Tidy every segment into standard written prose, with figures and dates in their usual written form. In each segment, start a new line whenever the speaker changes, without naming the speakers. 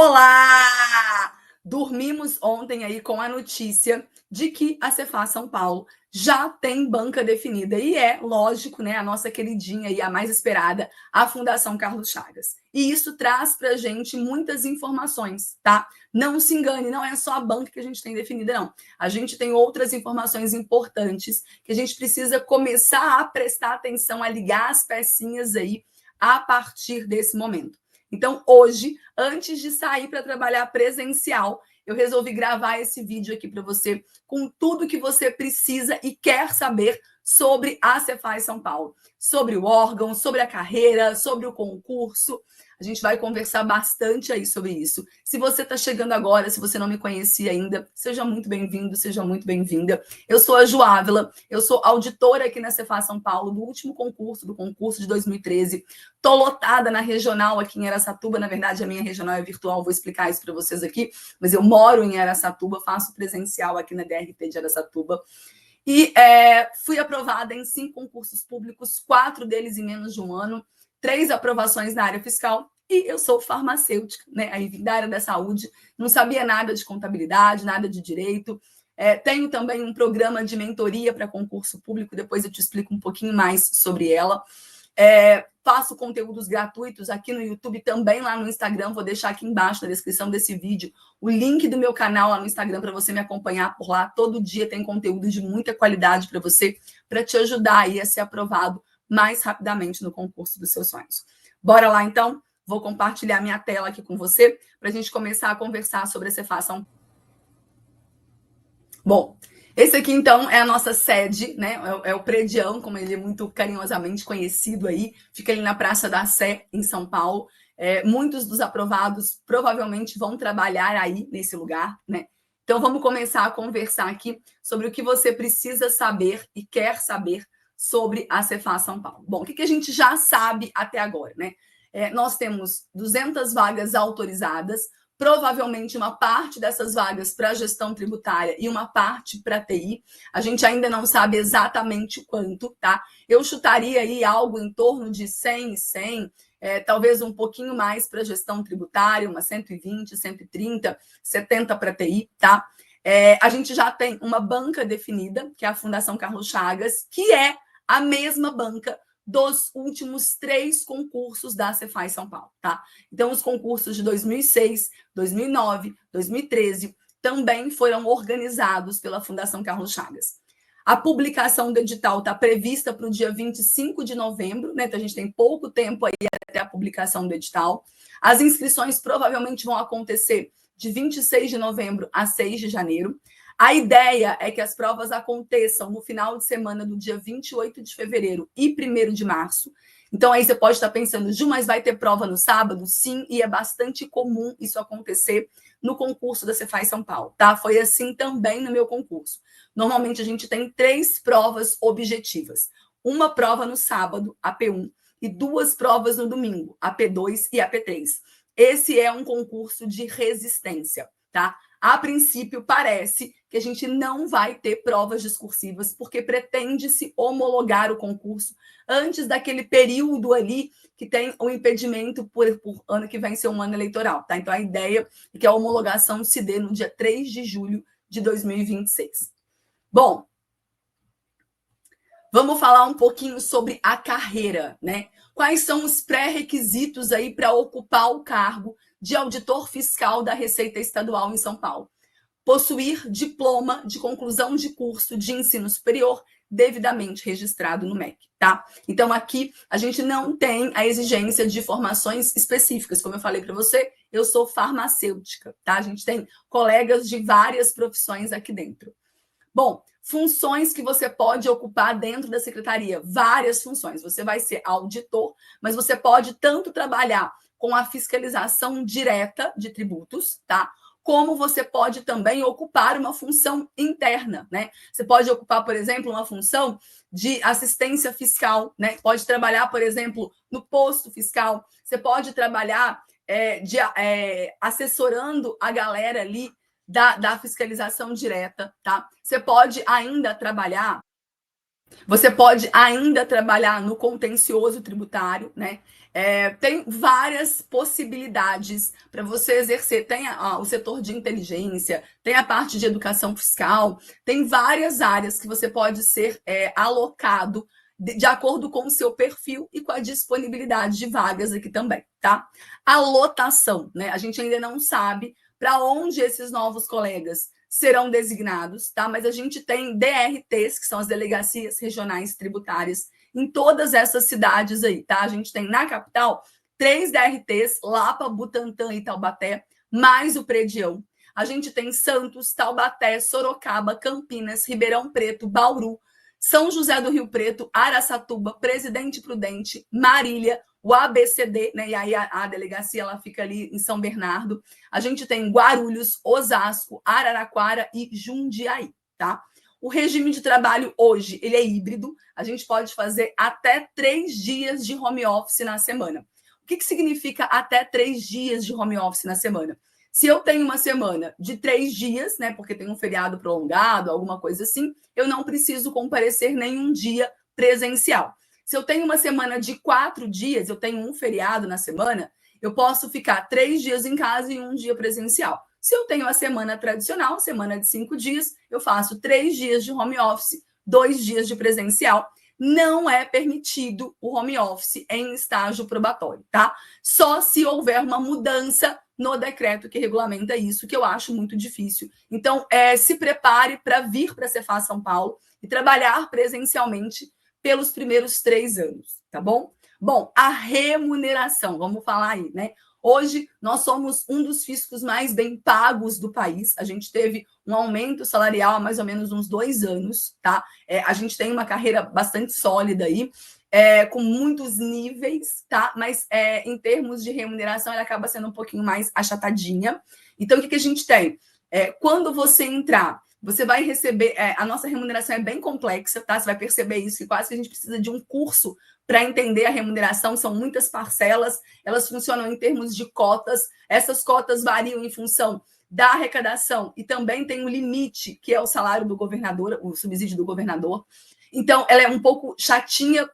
Olá! Dormimos ontem aí com a notícia de que a Cefaz São Paulo já tem banca definida. E é, lógico, né, a nossa queridinha e a mais esperada, a Fundação Carlos Chagas. E isso traz para a gente muitas informações, tá? Não se engane, não é só a banca que a gente tem definida, não. A gente tem outras informações importantes que a gente precisa começar a prestar atenção, a ligar as pecinhas aí a partir desse momento. Então, hoje, antes de sair para trabalhar presencial, eu resolvi gravar esse vídeo aqui para você com tudo que você precisa e quer saber sobre a Cefaz São Paulo, sobre o órgão, sobre a carreira, sobre o concurso. A gente vai conversar bastante aí sobre isso. Se você está chegando agora, se você não me conhecia ainda, seja muito bem-vindo, seja muito bem-vinda. Eu sou a Ju Ávila, eu sou auditora aqui na Cefaz São Paulo, do último concurso, do concurso de 2013. Estou lotada na regional aqui em Araçatuba, na verdade a minha regional é virtual, vou explicar isso para vocês aqui, mas eu moro em Araçatuba, faço presencial aqui na DRT de Araçatuba. E fui aprovada em 5 concursos públicos, 4 deles em menos de um ano, 3 aprovações na área fiscal, e eu sou farmacêutica, né? Aí vim da área da saúde, não sabia nada de contabilidade, nada de direito. Tenho também um programa de mentoria para concurso público, depois eu te explico um pouquinho mais sobre ela. Faço conteúdos gratuitos aqui no YouTube, também lá no Instagram. Vou deixar aqui embaixo na descrição desse vídeo o link do meu canal lá no Instagram para você me acompanhar por lá. Todo dia tem conteúdo de muita qualidade para você, para te ajudar aí a ser aprovado mais rapidamente no concurso dos seus sonhos. Bora lá, então? Vou compartilhar minha tela aqui com você para a gente começar a conversar sobre a Cefaz São Paulo. Bom, esse aqui, então, é a nossa sede, né? É o predião, como ele é muito carinhosamente conhecido aí. Fica ali na Praça da Sé, em São Paulo. Muitos dos aprovados provavelmente vão trabalhar aí nesse lugar, né? Então, vamos começar a conversar aqui sobre o que você precisa saber e quer saber sobre a Cefaz São Paulo. Bom, o que a gente já sabe até agora, né? Nós temos 200 vagas autorizadas, provavelmente uma parte dessas vagas para gestão tributária e uma parte para TI. A gente ainda não sabe exatamente quanto, tá? Eu chutaria aí algo em torno de 100 e 100, talvez um pouquinho mais para gestão tributária, umas 120, 130, 70 para TI, tá? A gente já tem uma banca definida, que é a Fundação Carlos Chagas, que é a mesma banca dos últimos 3 concursos da Cefaz São Paulo, tá? Então, os concursos de 2006, 2009, 2013 também foram organizados pela Fundação Carlos Chagas. A publicação do edital está prevista para o dia 25 de novembro, né? Então, a gente tem pouco tempo aí até a publicação do edital. As inscrições provavelmente vão acontecer de 26 de novembro a 6 de janeiro. A ideia é que as provas aconteçam no final de semana do dia 28 de fevereiro e 1º de março. Então, aí você pode estar pensando, Ju, mas vai ter prova no sábado? Sim, e é bastante comum isso acontecer no concurso da Cefaz São Paulo, tá? Foi assim também no meu concurso. Normalmente, a gente tem 3 provas objetivas. Uma prova no sábado, a P1, e 2 provas no domingo, a P2 e a P3. Esse é um concurso de resistência, tá? A princípio, parece que a gente não vai ter provas discursivas, porque pretende-se homologar o concurso antes daquele período ali que tem o impedimento por ano que vem ser um ano eleitoral, tá? Então, a ideia é que a homologação se dê no dia 3 de julho de 2026. Bom, vamos falar um pouquinho sobre a carreira, né? Quais são os pré-requisitos aí para ocupar o cargo de auditor fiscal da Receita Estadual em São Paulo? Possuir diploma de conclusão de curso de ensino superior devidamente registrado no MEC, tá? Então, aqui a gente não tem a exigência de formações específicas. Como eu falei para você, eu sou farmacêutica, tá? A gente tem colegas de várias profissões aqui dentro. Bom, funções que você pode ocupar dentro da secretaria, várias funções. Você vai ser auditor, mas você pode tanto trabalhar com a fiscalização direta de tributos, tá? Como você pode também ocupar uma função interna, né? Você pode ocupar, por exemplo, uma função de assistência fiscal, né? Pode trabalhar, por exemplo, no posto fiscal. Você pode trabalhar assessorando a galera ali da fiscalização direta, tá? Você pode ainda trabalhar no contencioso tributário, né? Tem várias possibilidades para você exercer. Tem o setor de inteligência, tem a parte de educação fiscal, tem várias áreas que você pode ser alocado de acordo com o seu perfil e com a disponibilidade de vagas aqui também, tá? A lotação, né? A gente ainda não sabe para onde esses novos colegas serão designados, tá? Mas a gente tem DRTs, que são as delegacias regionais tributárias, em todas essas cidades aí, tá? A gente tem na capital 3 DRTs, Lapa, Butantã e Taubaté, mais o Predião. A gente tem Santos, Taubaté, Sorocaba, Campinas, Ribeirão Preto, Bauru, São José do Rio Preto, Araçatuba, Presidente Prudente, Marília, o ABCD, né? E aí a delegacia ela fica ali em São Bernardo. A gente tem Guarulhos, Osasco, Araraquara e Jundiaí, tá? O regime de trabalho hoje, ele é híbrido. A gente pode fazer até 3 dias de home office na semana. O que significa até 3 dias de home office na semana? Se eu tenho uma semana de 3 dias, né, porque tem um feriado prolongado, alguma coisa assim, eu não preciso comparecer nenhum dia presencial. Se eu tenho uma semana de 4 dias, eu tenho um feriado na semana, eu posso ficar 3 dias em casa e um dia presencial. Se eu tenho a semana tradicional, semana de 5 dias, eu faço 3 dias de home office, 2 dias de presencial. Não é permitido o home office em estágio probatório, tá? Só se houver uma mudança no decreto que regulamenta isso, que eu acho muito difícil. Então, se prepare para vir para a Cefaz São Paulo e trabalhar presencialmente pelos primeiros 3 anos, tá bom? Bom, a remuneração, vamos falar aí, né? Hoje, nós somos um dos fiscos mais bem pagos do país. A gente teve um aumento salarial há mais ou menos uns 2 anos, tá? A gente tem uma carreira bastante sólida aí, com muitos níveis, tá? Mas em termos de remuneração, ela acaba sendo um pouquinho mais achatadinha. Então, o que a gente tem? Quando você entrar, você vai receber... a nossa remuneração é bem complexa, tá? Você vai perceber isso, que quase que a gente precisa de um curso para entender a remuneração, são muitas parcelas, elas funcionam em termos de cotas, essas cotas variam em função da arrecadação e também tem um limite, que é o salário do governador, o subsídio do governador. Então, ela é um pouco chatinha,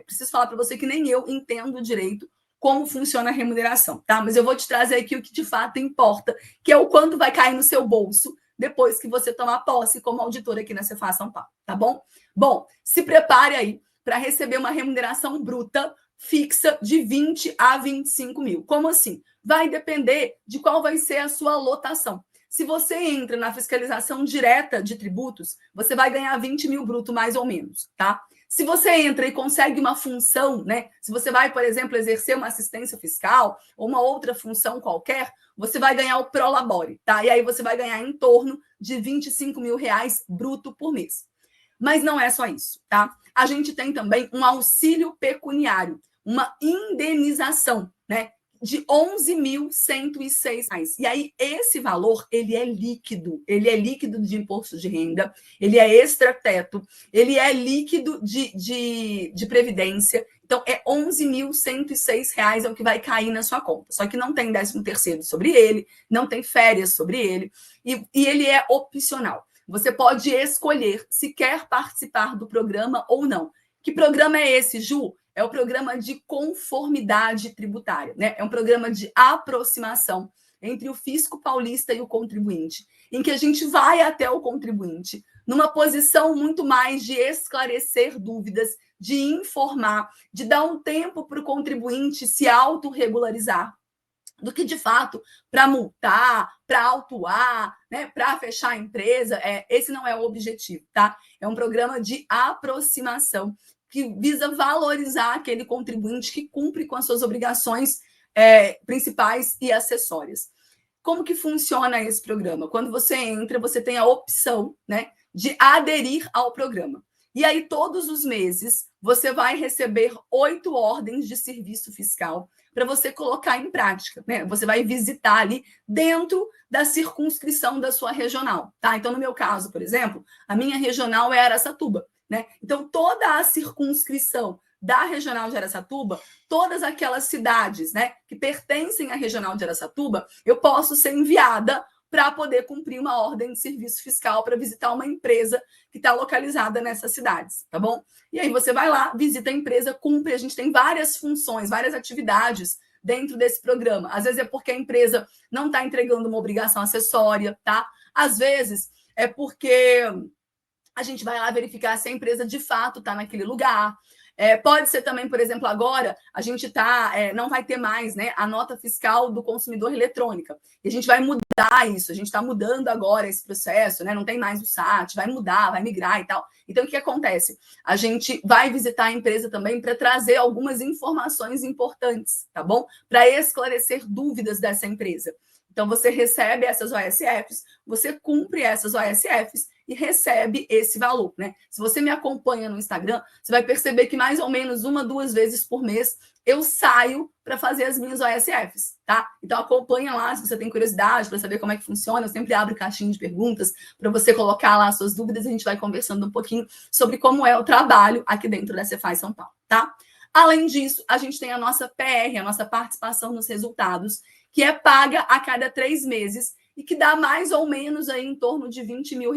preciso falar para você que nem eu entendo direito como funciona a remuneração, tá? Mas eu vou te trazer aqui o que de fato importa, que é o quanto vai cair no seu bolso depois que você tomar posse como auditor aqui na Cefaz São Paulo, tá bom? Bom, se prepare aí para receber uma remuneração bruta fixa de 20 a 25 mil. Como assim? Vai depender de qual vai ser a sua lotação. Se você entra na fiscalização direta de tributos, você vai ganhar 20 mil bruto, mais ou menos, tá? Se você entra e consegue uma função, né? Se você vai, por exemplo, exercer uma assistência fiscal ou uma outra função qualquer, você vai ganhar o Prolabore, tá? E aí você vai ganhar em torno de 25 mil reais bruto por mês. Mas não é só isso, tá? A gente tem também um auxílio pecuniário, uma indenização, né? De R$ 11.106. E aí, esse valor, ele é líquido de imposto de renda, ele é extrateto, ele é líquido de previdência. Então, é R$ 11.106 é o que vai cair na sua conta. Só que não tem 13º sobre ele, não tem férias sobre ele, e ele é opcional. Você pode escolher se quer participar do programa ou não. Que programa é esse, Ju? É o programa de conformidade tributária, né? É um programa de aproximação entre o fisco paulista e o contribuinte, em que a gente vai até o contribuinte numa posição muito mais de esclarecer dúvidas, de informar, de dar um tempo para o contribuinte se autorregularizar, do que, de fato, para multar, para autuar, né, para fechar a empresa. Esse não é o objetivo, tá? É um programa de aproximação que visa valorizar aquele contribuinte que cumpre com as suas obrigações principais e acessórias. Como que funciona esse programa? Quando você entra, você tem a opção, né, de aderir ao programa. E aí, todos os meses, você vai receber 8 ordens de serviço fiscal para você colocar em prática, né? Você vai visitar ali dentro da circunscrição da sua regional, tá? Então, no meu caso, por exemplo, a minha regional é Araçatuba, né? Então, toda a circunscrição da regional de Araçatuba, todas aquelas cidades, né, que pertencem à regional de Araçatuba, eu posso ser enviada para poder cumprir uma ordem de serviço fiscal para visitar uma empresa que está localizada nessas cidades, tá bom? E aí você vai lá, visita a empresa, cumpre. A gente tem várias funções, várias atividades dentro desse programa. Às vezes é porque a empresa não está entregando uma obrigação acessória, tá? Às vezes é porque a gente vai lá verificar se a empresa de fato está naquele lugar. Pode ser também, por exemplo, agora a gente não vai ter mais, né, a nota fiscal do consumidor eletrônica. E a gente vai mudar isso, a gente está mudando agora esse processo, né? Não tem mais o SAT, vai mudar, vai migrar e tal. Então, o que acontece? A gente vai visitar a empresa também para trazer algumas informações importantes, tá bom? Para esclarecer dúvidas dessa empresa. Então, você recebe essas OSFs, você cumpre essas OSFs e recebe esse valor, né? Se você me acompanha no Instagram, você vai perceber que mais ou menos 1, 2 vezes por mês eu saio para fazer as minhas OSFs, tá? Então, acompanha lá se você tem curiosidade para saber como é que funciona. Eu sempre abro caixinha de perguntas para você colocar lá as suas dúvidas e a gente vai conversando um pouquinho sobre como é o trabalho aqui dentro da Cefaz São Paulo, tá? Além disso, a gente tem a nossa PR, a nossa participação nos resultados, que é paga a cada 3 meses e que dá mais ou menos aí em torno de R$20 mil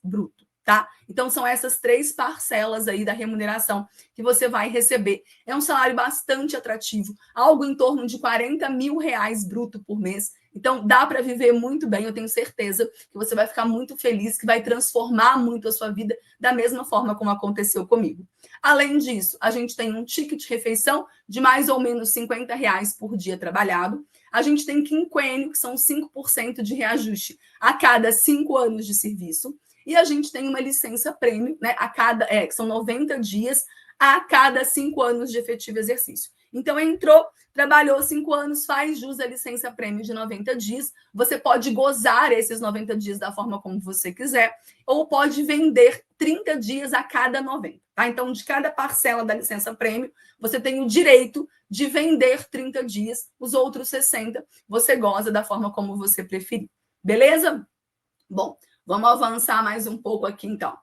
bruto, tá? Então, são essas 3 parcelas aí da remuneração que você vai receber. É um salário bastante atrativo, algo em torno de R$40 mil bruto por mês. Então, dá para viver muito bem, eu tenho certeza que você vai ficar muito feliz, que vai transformar muito a sua vida da mesma forma como aconteceu comigo. Além disso, a gente tem um ticket de refeição de mais ou menos R$50 por dia trabalhado. A gente tem quinquênio, que são 5% de reajuste a cada 5 anos de serviço. E a gente tem uma licença prêmio, né, que são 90 dias a cada 5 anos de efetivo exercício. Então, entrou, trabalhou 5 anos, faz jus à licença prêmio de 90 dias. Você pode gozar esses 90 dias da forma como você quiser, ou pode vender 30 dias a cada 90. Tá? Então, de cada parcela da licença prêmio, você tem o direito de vender 30 dias, os outros 60 você goza da forma como você preferir. Beleza? Bom, vamos avançar mais um pouco aqui, então.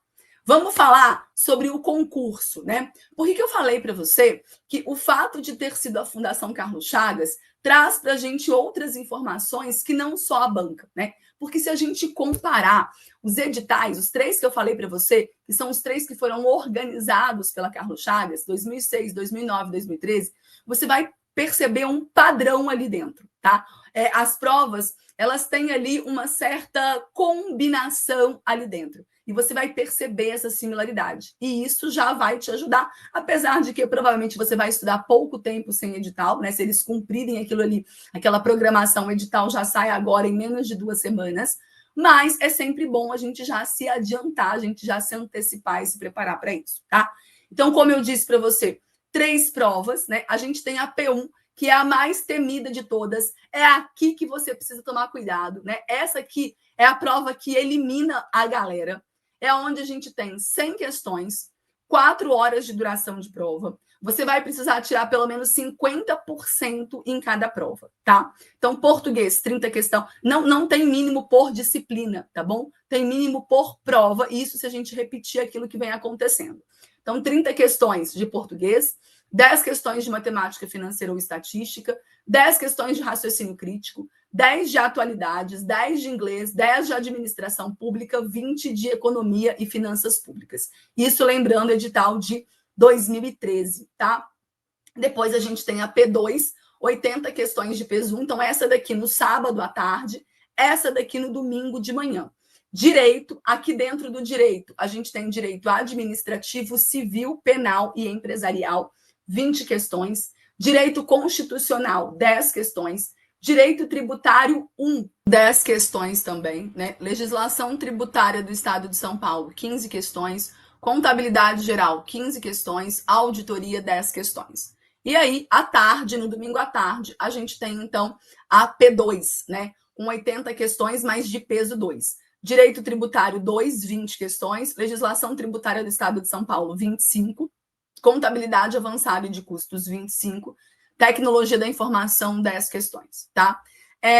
Vamos falar sobre o concurso, né? Por que eu falei para você que o fato de ter sido a Fundação Carlos Chagas traz para a gente outras informações que não só a banca, né? Porque se a gente comparar os editais, os 3 que eu falei para você, que são os 3 que foram organizados pela Carlos Chagas, 2006, 2009, 2013, você vai perceber um padrão ali dentro, tá? As provas, elas têm ali uma certa combinação ali dentro. E você vai perceber essa similaridade. E isso já vai te ajudar, apesar de que provavelmente você vai estudar pouco tempo sem edital, né? Se eles cumprirem aquilo ali, aquela programação, o edital já sai agora em menos de 2 semanas. Mas é sempre bom a gente já se adiantar, a gente já se antecipar e se preparar para isso, tá? Então, como eu disse para você, 3 provas, né? A gente tem a P1, que é a mais temida de todas. É aqui que você precisa tomar cuidado, né? Essa aqui é a prova que elimina a galera. É onde a gente tem 100 questões, 4 horas de duração de prova. Você vai precisar tirar pelo menos 50% em cada prova, tá? Então, português, 30 questões. Não tem mínimo por disciplina, tá bom? Tem mínimo por prova, isso se a gente repetir aquilo que vem acontecendo. Então, 30 questões de português, 10 questões de matemática financeira ou estatística, 10 questões de raciocínio crítico, 10 de atualidades, 10 de inglês, 10 de administração pública, 20 de economia e finanças públicas. Isso lembrando o edital de 2013, tá? Depois a gente tem a P2, 80 questões de peso 1. Então, essa daqui no sábado à tarde, essa daqui no domingo de manhã. Direito, aqui dentro do direito, a gente tem direito administrativo, civil, penal e empresarial, 20 questões. Direito constitucional, 10 questões. Direito tributário, 10 questões também, né? Legislação tributária do Estado de São Paulo, 15 questões. Contabilidade geral, 15 questões. Auditoria, 10 questões. E aí, à tarde, no domingo à tarde, a gente tem, então, a P2, né? Com 80 questões, mas de peso 2. Direito tributário, 2, 20 questões. Legislação tributária do Estado de São Paulo, 25. Contabilidade avançada e de custos, 25. Tecnologia da informação, 10 questões, tá?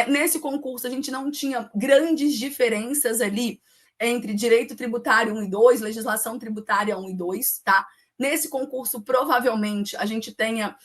Nesse concurso, a gente não tinha grandes diferenças ali entre direito tributário 1 e 2, legislação tributária 1 e 2, tá? Nesse concurso, provavelmente, a gente tenha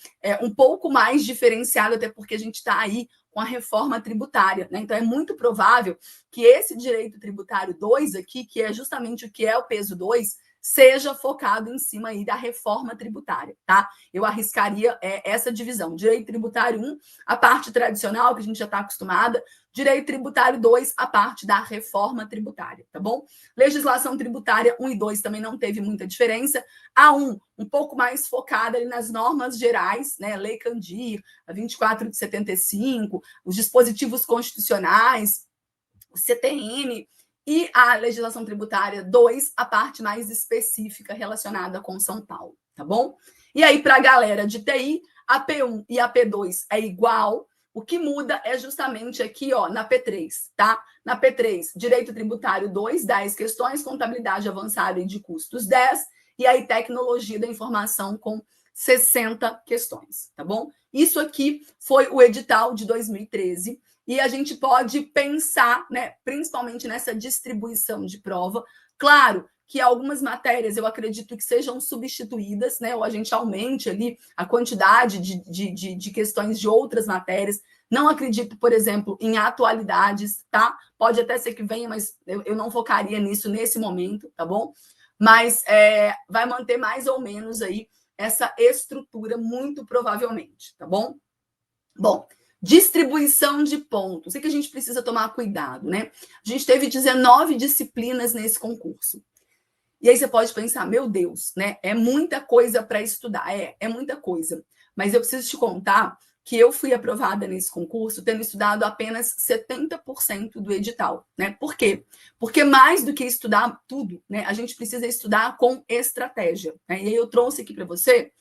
um pouco mais diferenciado, até porque a gente está aí com a reforma tributária, né? Então, é muito provável que esse direito tributário 2 aqui, que é justamente o que é o peso 2, seja focado em cima aí da reforma tributária, tá? Eu arriscaria essa divisão. Direito tributário 1, a parte tradicional, que a gente já está acostumada. Direito tributário 2, a parte da reforma tributária, tá bom? Legislação tributária 1 e 2 também não teve muita diferença. A 1, um pouco mais focada ali nas normas gerais, né? Lei Candir, a 24 de 75, os dispositivos constitucionais, o CTN, e a legislação tributária 2, a parte mais específica relacionada com São Paulo, tá bom? E aí, para a galera de TI, a P1 e a P2 é igual. O que muda é justamente aqui, ó, na P3, tá? Na P3, direito tributário 2, 10 questões, contabilidade avançada e de custos 10, e aí tecnologia da informação com 60 questões, tá bom? Isso aqui foi o edital de 2013. E a gente pode pensar, né, principalmente nessa distribuição de prova. Claro que algumas matérias eu acredito que sejam substituídas, né, ou a gente aumente ali a quantidade de questões de outras matérias. Não acredito, por exemplo, em atualidades, tá? Pode até ser que venha, mas eu não focaria nisso nesse momento, tá bom? Mas vai manter mais ou menos aí essa estrutura, muito provavelmente, tá bom? Bom, distribuição de pontos. O que a gente precisa tomar cuidado, né? A gente teve 19 disciplinas nesse concurso. E aí você pode pensar, meu Deus, né? É muita coisa para estudar. É muita coisa. Mas eu preciso te contar que eu fui aprovada nesse concurso tendo estudado apenas 70% do edital, né? Por quê? Porque mais do que estudar tudo, né? A gente precisa estudar com estratégia, né? E aí eu trouxe aqui para você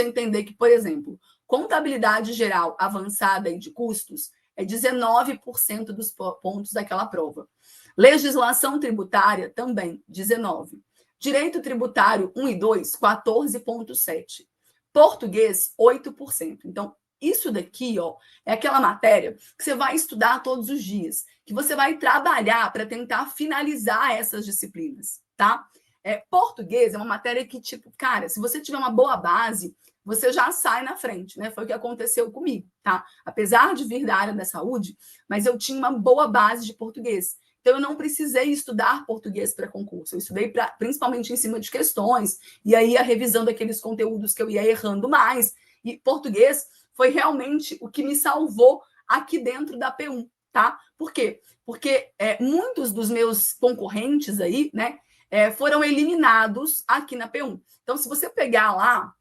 entender que, por exemplo, contabilidade geral avançada e de custos é 19% dos pontos daquela prova. Legislação tributária também, 19%. Direito tributário 1 e 2, 14,7%. Português, 8%. Então, isso daqui, ó, é aquela matéria que você vai estudar todos os dias, que você vai trabalhar para tentar finalizar essas disciplinas, tá? Português é uma matéria que, tipo, cara, se você tiver uma boa base, você já sai na frente, né? Foi o que aconteceu comigo, tá? Apesar de vir da área da saúde, mas eu tinha uma boa base de português. Então, eu não precisei estudar português para concurso. Eu estudei principalmente em cima de questões, e aí ia revisando aqueles conteúdos que eu ia errando mais. E português foi realmente o que me salvou aqui dentro da P1, tá? Por quê? Porque muitos dos meus concorrentes aí, né, foram eliminados aqui na P1. Então, se você pegar lá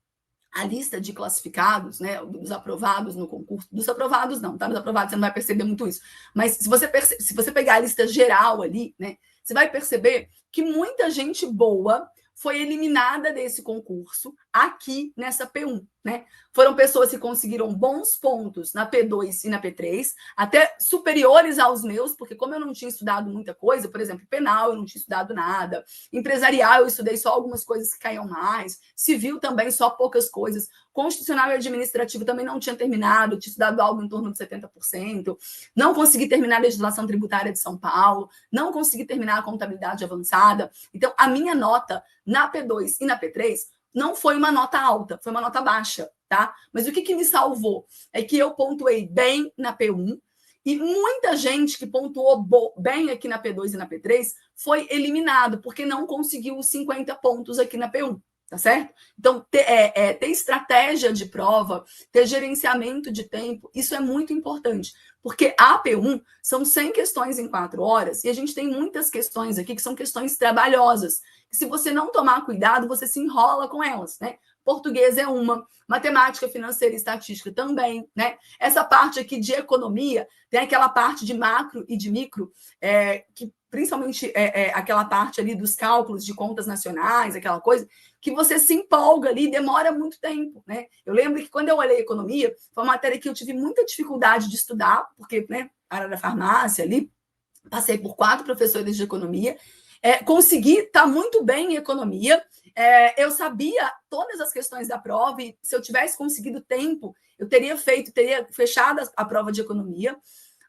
a lista de classificados, né, dos aprovados no concurso, dos aprovados não, tá? Dos aprovados você não vai perceber muito isso. Mas se você pegar a lista geral ali, né, você vai perceber que muita gente boa foi eliminada desse concurso aqui nessa P1, né? Foram pessoas que conseguiram bons pontos na P2 e na P3, até superiores aos meus, porque como eu não tinha estudado muita coisa, por exemplo, penal eu não tinha estudado nada, empresarial eu estudei só algumas coisas que caíam mais, civil também só poucas coisas, constitucional e administrativo também não tinha terminado, tinha estudado algo em torno de 70%, não consegui terminar a legislação tributária de São Paulo, não consegui terminar a contabilidade avançada. Então, a minha nota na P2 e na P3 não foi uma nota alta, foi uma nota baixa, tá? Mas o que me salvou é que eu pontuei bem na P1 e muita gente que pontuou bem aqui na P2 e na P3 foi eliminado porque não conseguiu os 50 pontos aqui na P1. Tá certo? Então, ter estratégia de prova, ter gerenciamento de tempo, isso é muito importante. Porque a AP1 são 100 questões em 4 horas e a gente tem muitas questões aqui que são questões trabalhosas. Que se você não tomar cuidado, você se enrola com elas, né? Português é uma, matemática financeira e estatística também, né? Essa parte aqui de economia, tem aquela parte de macro e de micro, que principalmente aquela parte ali dos cálculos de contas nacionais, aquela coisa, que você se empolga ali, demora muito tempo, né? Eu lembro que quando eu olhei economia, foi uma matéria que eu tive muita dificuldade de estudar, porque, né, área da farmácia ali, passei por 4 professores de economia, consegui estar muito bem em economia, eu sabia todas as questões da prova, e se eu tivesse conseguido tempo, eu teria fechado a prova de economia.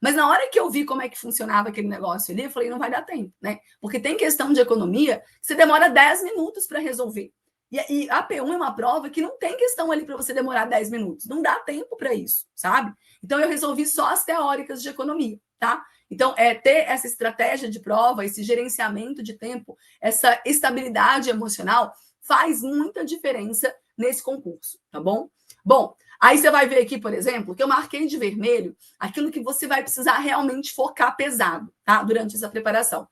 Mas na hora que eu vi como é que funcionava aquele negócio ali, eu falei, não vai dar tempo, né? Porque tem questão de economia, você demora 10 minutos para resolver. E a P1 é uma prova que não tem questão ali para você demorar 10 minutos. Não dá tempo para isso, sabe? Então, eu resolvi só as teóricas de economia, tá? Então, ter essa estratégia de prova, esse gerenciamento de tempo, essa estabilidade emocional, faz muita diferença nesse concurso, tá bom? Bom, aí você vai ver aqui, por exemplo, que eu marquei de vermelho aquilo que você vai precisar realmente focar pesado, tá? Durante essa preparação.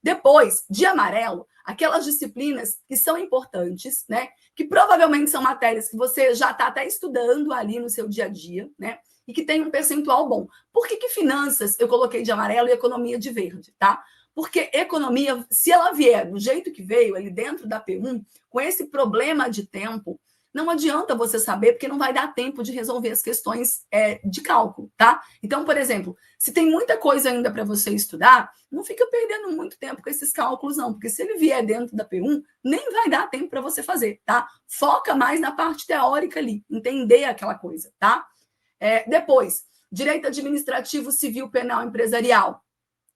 Depois, de amarelo, aquelas disciplinas que são importantes, né? Que provavelmente são matérias que você já está até estudando ali no seu dia a dia, né? E que tem um percentual bom. Por que finanças eu coloquei de amarelo e economia de verde, tá? Porque economia, se ela vier do jeito que veio, ali dentro da P1, com esse problema de tempo, não adianta você saber, porque não vai dar tempo de resolver as questões de cálculo, tá? Então, por exemplo, se tem muita coisa ainda para você estudar, não fica perdendo muito tempo com esses cálculos, não, porque se ele vier dentro da P1, nem vai dar tempo para você fazer, tá? Foca mais na parte teórica ali, entender aquela coisa, tá? Depois, direito administrativo, civil, penal, empresarial.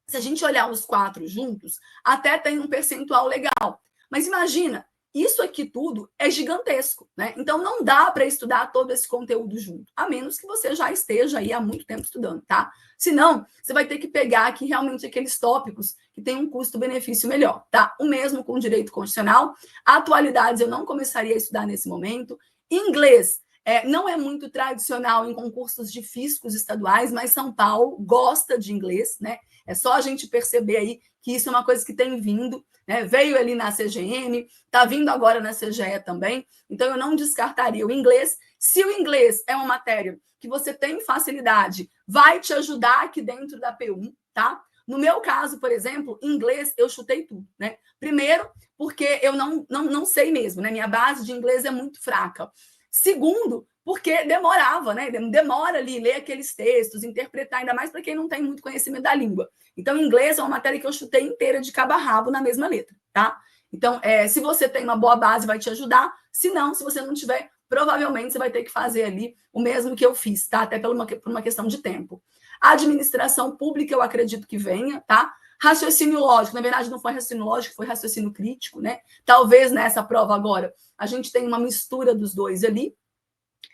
Se a gente olhar os 4 juntos, até tem um percentual legal. Mas imagina, isso aqui tudo é gigantesco, né? Então não dá para estudar todo esse conteúdo junto, a menos que você já esteja aí há muito tempo estudando, tá? Senão, você vai ter que pegar aqui realmente aqueles tópicos que têm um custo-benefício melhor, tá? O mesmo com direito constitucional. Atualidades eu não começaria a estudar nesse momento. Inglês não é muito tradicional em concursos de fiscos estaduais, mas São Paulo gosta de inglês, né? É só a gente perceber aí que isso é uma coisa que tem vindo, né? Veio ali na CGN, está vindo agora na CGE também. Então, eu não descartaria o inglês. Se o inglês é uma matéria que você tem facilidade, vai te ajudar aqui dentro da P1, tá? No meu caso, por exemplo, inglês, eu chutei tudo, né? Primeiro, porque eu não sei mesmo, né? Minha base de inglês é muito fraca. Segundo, porque demorava, né? Demora ali ler aqueles textos, interpretar, ainda mais para quem não tem muito conhecimento da língua. Então, inglês é uma matéria que eu chutei inteira de cabo a rabo na mesma letra, tá? Então, se você tem uma boa base, vai te ajudar. Se não, se você não tiver, provavelmente você vai ter que fazer ali o mesmo que eu fiz, tá? Até por uma questão de tempo. A administração pública, eu acredito que venha, tá? Raciocínio lógico, na verdade não foi raciocínio lógico, foi raciocínio crítico, né? Talvez nessa prova agora a gente tenha uma mistura dos dois ali.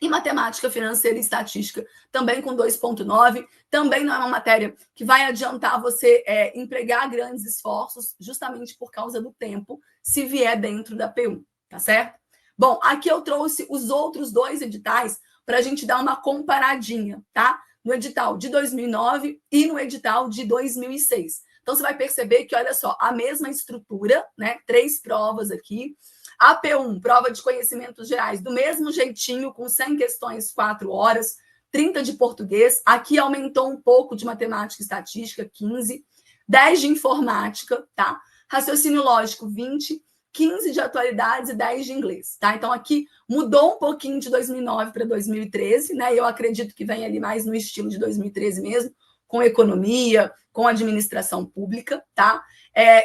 E matemática financeira e estatística, também com 2,9. Também não é uma matéria que vai adiantar você empregar grandes esforços, justamente por causa do tempo, se vier dentro da P1, tá certo? Bom, aqui eu trouxe os outros 2 editais para a gente dar uma comparadinha, tá? No edital de 2009 e no edital de 2006. Então, você vai perceber que, olha só, a mesma estrutura, né? 3 provas aqui. A P1, prova de conhecimentos gerais, do mesmo jeitinho, com 100 questões, 4 horas, 30 de português. Aqui aumentou um pouco de matemática e estatística, 15. 10 de informática, tá? Raciocínio lógico, 20. 15 de atualidades e 10 de inglês, tá? Então, aqui mudou um pouquinho de 2009 para 2013, né? Eu acredito que vem ali mais no estilo de 2013 mesmo, com economia, com administração pública, tá?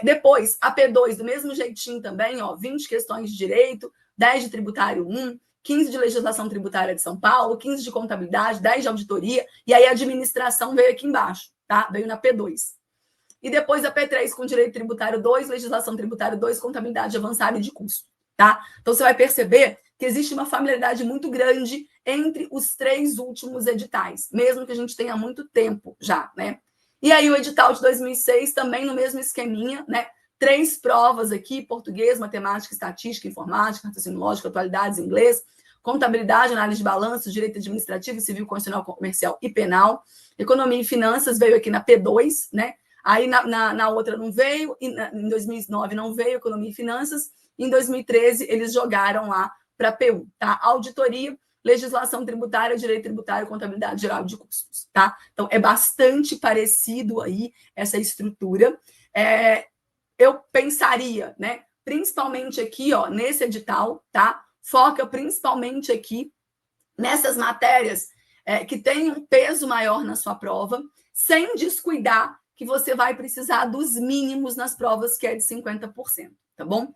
Depois, a P2, do mesmo jeitinho também, ó, 20 questões de direito, 10 de tributário 1, 15 de legislação tributária de São Paulo, 15 de contabilidade, 10 de auditoria, e aí a administração veio aqui embaixo, tá? Veio na P2. E depois a P3 com direito tributário 2, legislação tributária 2, contabilidade avançada e de custo, tá? Então, você vai perceber que existe uma familiaridade muito grande entre os 3 últimos editais, mesmo que a gente tenha muito tempo já, né? E aí o edital de 2006 também no mesmo esqueminha, né? 3 provas aqui, português, matemática, estatística, informática, raciocínio lógico, atualidades, inglês, contabilidade, análise de balanços, direito administrativo, civil, constitucional, comercial e penal. Economia e finanças veio aqui na P2, né? Aí na outra não veio, em 2009 não veio, economia e finanças. Em 2013, eles jogaram lá para P1, tá? Auditoria, legislação tributária, direito tributário, contabilidade geral de custos, tá? Então, é bastante parecido aí essa estrutura. Eu pensaria, né? Principalmente aqui, ó, nesse edital, tá? Foca principalmente aqui nessas matérias que têm um peso maior na sua prova, sem descuidar que você vai precisar dos mínimos nas provas, que é de 50%, tá bom?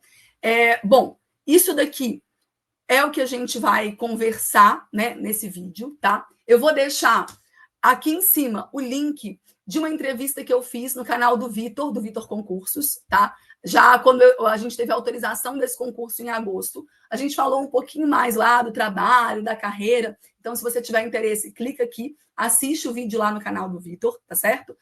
Bom, isso daqui é o que a gente vai conversar, né, nesse vídeo, tá? Eu vou deixar aqui em cima o link de uma entrevista que eu fiz no canal do Vitor Concursos, tá? Já quando a gente teve a autorização desse concurso em agosto, a gente falou um pouquinho mais lá do trabalho, da carreira. Então, se você tiver interesse, clica aqui, assiste o vídeo lá no canal do Vitor, tá certo?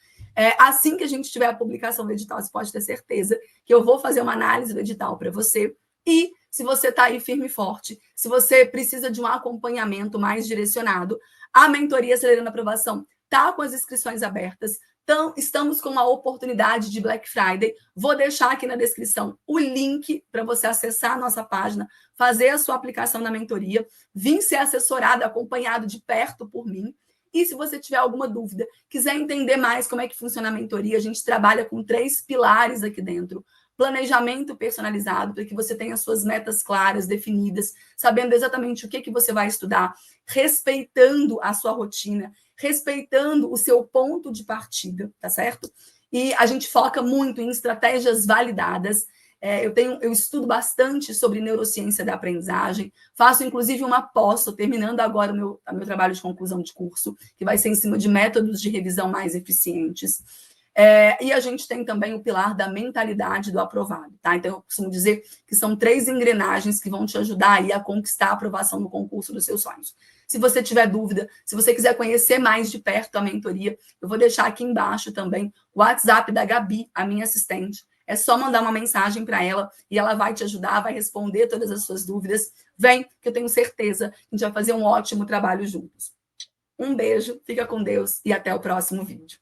Assim que a gente tiver a publicação do edital, você pode ter certeza que eu vou fazer uma análise do edital para você. E se você está aí firme e forte, se você precisa de um acompanhamento mais direcionado, a mentoria Acelerando a Aprovação está com as inscrições abertas. Então, estamos com uma oportunidade de Black Friday. Vou deixar aqui na descrição o link para você acessar a nossa página, fazer a sua aplicação na mentoria, vir ser assessorado, acompanhado de perto por mim. E se você tiver alguma dúvida, quiser entender mais como é que funciona a mentoria, a gente trabalha com 3 pilares aqui dentro. Planejamento personalizado, para que você tenha suas metas claras, definidas, sabendo exatamente o que você vai estudar, respeitando a sua rotina, respeitando o seu ponto de partida, tá certo? E a gente foca muito em estratégias validadas. Eu estudo bastante sobre neurociência da aprendizagem, faço inclusive uma pós, estou terminando agora o meu trabalho de conclusão de curso, que vai ser em cima de métodos de revisão mais eficientes. E a gente tem também o pilar da mentalidade do aprovado, tá? Então, eu costumo dizer que são 3 engrenagens que vão te ajudar aí a conquistar a aprovação no concurso dos seus sonhos. Se você tiver dúvida, se você quiser conhecer mais de perto a mentoria, eu vou deixar aqui embaixo também o WhatsApp da Gabi, a minha assistente. É só mandar uma mensagem para ela e ela vai te ajudar, vai responder todas as suas dúvidas. Vem, que eu tenho certeza que a gente vai fazer um ótimo trabalho juntos. Um beijo, fica com Deus e até o próximo vídeo.